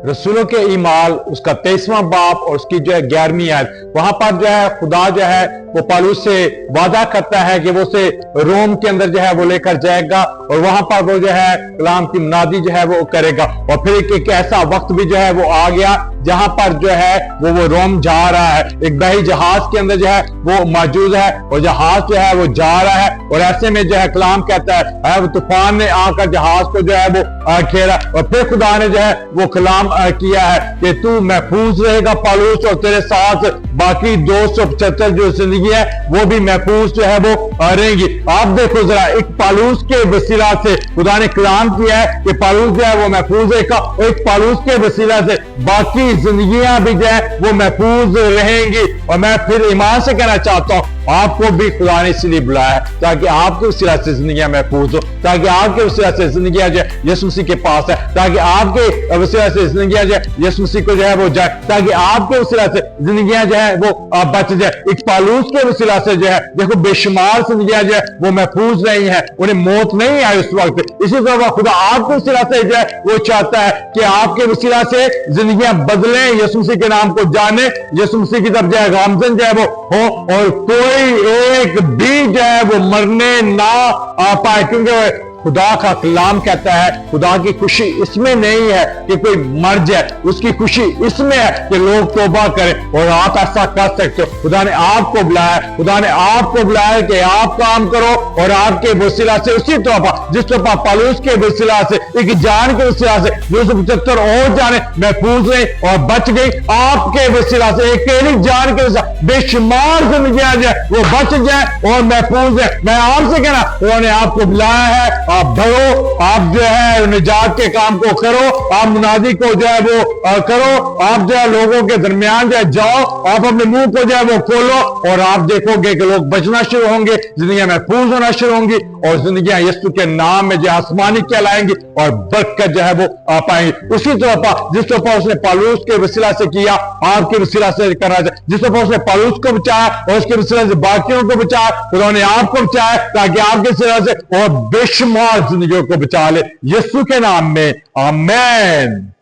रसूलों के ईमाल उसका 23वां बाप और उसकी जो है 11वीं आयत, वहां पर जो है खुदा जो है वो पौलुस से वादा करता है कि वो उसे रोम के अंदर जो है वो लेकर जाएगा और वहां पर वो जो है कलाम की मुनादी जो है वो करेगा। और फिर एक ऐसा वक्त भी जो है वो आ गया जहां पर जो है वो रोम जा रहा है, एक बही जहाज के अंदर जो है वो मौजूद है और जहाज जो है वो जा रहा है। और ऐसे में जो है कलाम कहता है वो तूफान ने आकर जहाज को जो है वो घेरा और फिर खुदा ने जो है वो कलाम किया है कि तू महफूज रहेगा पौलुस, और तेरे साथ बाकी 275 जो जिंदगी है वो भी महफूज जो है वो रहेंगी। आप देखो जरा, एक पौलुस के वसीला से खुदा ने कलाम किया है कि पौलुस जो है वो महफूज रहेगा, और एक पौलुस के वसीला से बाकी जिंदगियां भी जो है वो महफूज रहेंगी। और मैं फिर ईमान से कहना चाहता हूं आपको भी खुदा ने इसलिए बुलाया है ताकि आपके वसीला से जिंदगियां महफूज हो, ताकि आपके वसीला से जिंदगियां जो है यीशु मसीह के पास है, ताकि आपके वसीला से जिंदगियां जो है यीशु मसीह को जो है वो जाए, ताकि आपके वसीला से जिंदगियां जो है वो बच जाए। एक पौलुस के वसीला से जो है देखो बेशुमार जिंदगियां जो है वो महफूज नहीं है, उन्हें मौत नहीं आई उस वक्त। इसी तरह खुदा आपके वसीला से जो है वो चाहता है कि आपके वसीला से जिंदगियां बदलें, यीशु मसीह के नाम को जाने, यीशु मसीह की तरफ जो है गामजन जो है वो हो, और कोई एक भी जो है वो मरने ना आ पाए, क्योंकि खुदा का कलाम कहता है खुदा की खुशी इसमें नहीं है कि कोई मर जाए, उसकी खुशी इसमें है कि लोग तौबा करें। और आप ऐसा कर सकते हो। खुदा ने आपको बुलाया, खुदा ने आपको बुलाया कि आप काम करो और आपके वसीला से उसी तौबा जिस तौबा पौलुस के वसीला से, एक जान के वसीला से 275 और जाने महफूज रहे और बच गई, आपके वसीला से एक जान के वसीला बेशुमार जिंदगियां जो है वो बच जाए और महफूज है। मैं आपसे कहना उन्होंने आपको बुलाया है, आप बढ़ो, आप जो है निजात के काम को करो, आप मुनादी को जो है वो करो, आप जो है लोगों के दरमियान जो है जाओ, आप अपने मुंह को जो है वो खोलो और आप देखोगे कि लोग बचना शुरू होंगे, जिंदगियां महफूज होना शुरू होंगी और जिंदगियां यीशु के नाम में जो आसमानी कहलाएंगी और बरकत जो है वो आ पाएंगी। उसी तरह जिस तरह उसने पौलुस के वसीला से किया आपके वसीला से करना चाहिए, जिस तरह उसने पौलुस को बचाया और उसके वसीला से बाकियों को बचाया, उन्होंने आपको बचाया ताकि आपके वसीला से और बेशुमार जिंदगियों को बचा ले, यीशु के नाम में आमीन।